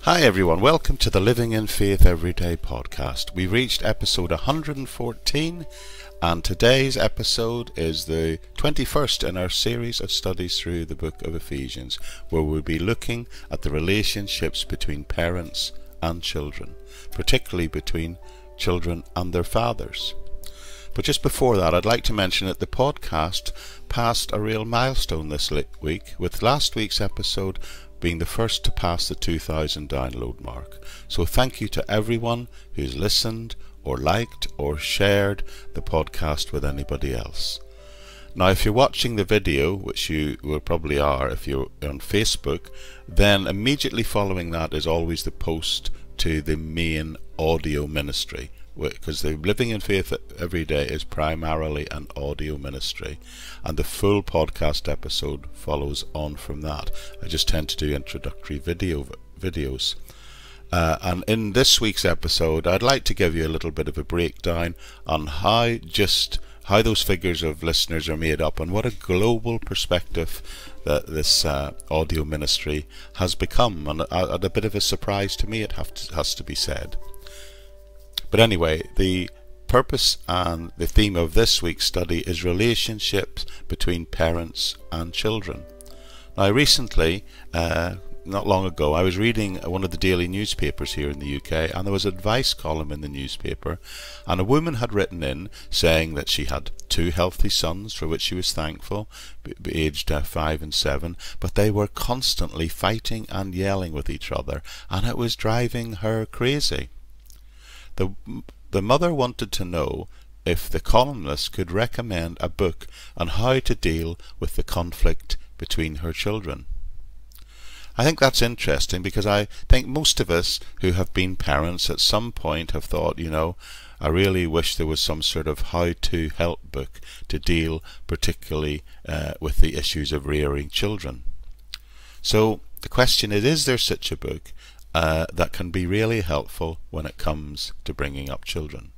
Hi everyone, welcome to the Living in Faith Everyday podcast. We've reached episode 114 and today's episode is the 21st in our series of studies through the book of Ephesians, where we'll be looking at the relationships between parents and children, particularly between children and their fathers. But just before that, I'd like to mention that the podcast passed a real milestone this week, with last week's episode being the first to pass the 2,000 download mark. So thank you to everyone who's listened or liked or shared the podcast with anybody else. Now, if you're watching the video, which you will probably are if you're on Facebook, then immediately following that is always the post to the main audio ministry, because the Living in Faith Every Day is primarily an audio ministry, and the full podcast episode follows on from that. I just tend to do introductory videos. And in this week's episode, I'd like to give you a little bit of a breakdown on how those figures of listeners are made up and what a global perspective that this audio ministry has become, and a bit of a surprise to me, it has to be said. But anyway, the purpose and the theme of this week's study is relationships between parents and children. Now, recently, not long ago, I was reading one of the daily newspapers here in the UK, and there was an advice column in the newspaper, and a woman had written in saying that she had 2 healthy sons for which she was thankful, aged 5 and 7, but they were constantly fighting and yelling with each other, and it was driving her crazy. The mother wanted to know if the columnist could recommend a book on how to deal with the conflict between her children. I think that's interesting, because I think most of us who have been parents at some point have thought, I really wish there was some sort of how-to help book to deal particularly with the issues of rearing children. So the question is there such a book that can be really helpful when it comes to bringing up children?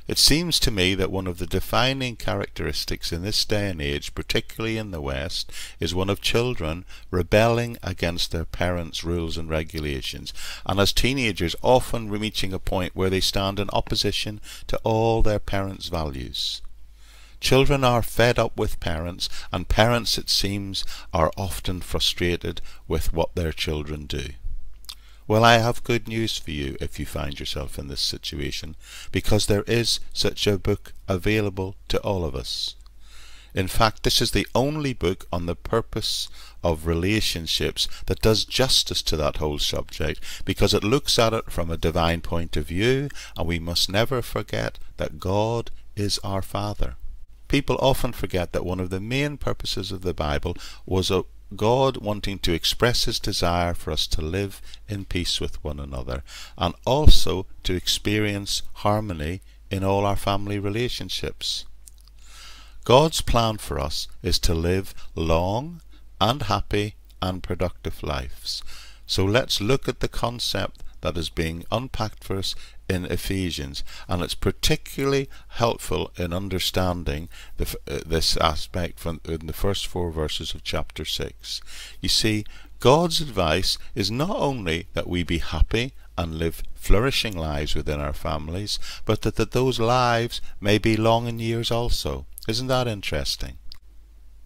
It seems to me that one of the defining characteristics in this day and age, particularly in the West, is one of children rebelling against their parents' rules and regulations, and as teenagers often reaching a point where they stand in opposition to all their parents' values. Children are fed up with parents, and parents, it seems, are often frustrated with what their children do. Well, I have good news for you if you find yourself in this situation, because there is such a book available to all of us. In fact, this is the only book on the purpose of relationships that does justice to that whole subject, because it looks at it from a divine point of view, and we must never forget that God is our Father. People often forget that one of the main purposes of the Bible was God wanting to express his desire for us to live in peace with one another, and also to experience harmony in all our family relationships. God's plan for us is to live long and happy and productive lives. So let's look at the concept that is being unpacked for us in Ephesians, and it's particularly helpful in understanding this aspect in the first 4 verses of chapter 6. You see, God's advice is not only that we be happy and live flourishing lives within our families, but that those lives may be long in years also. Isn't that interesting?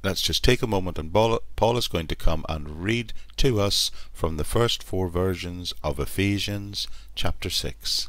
Let's just take a moment, and Paul is going to come and read to us from the first 4 versions of Ephesians chapter 6.